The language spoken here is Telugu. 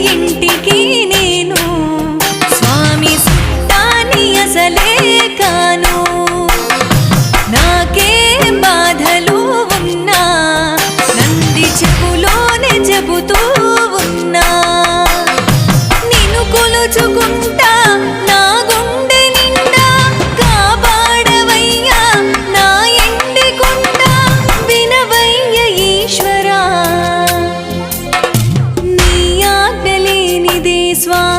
ఇంటికి నేను స్వామి సుట్టాని అసలే కాను. నాకే బాధలు ఉన్నా నంది చెవులోనే చెబుతూ ఉన్నా. నిన్ను కొలుచుకుంటా నా గుండె నిండా కాపాడవయ్యా నా ఎండి కొండ వినవయ్య ఈశ్వరా. నీ ఆజ్ఞ లేనిదే స్వామి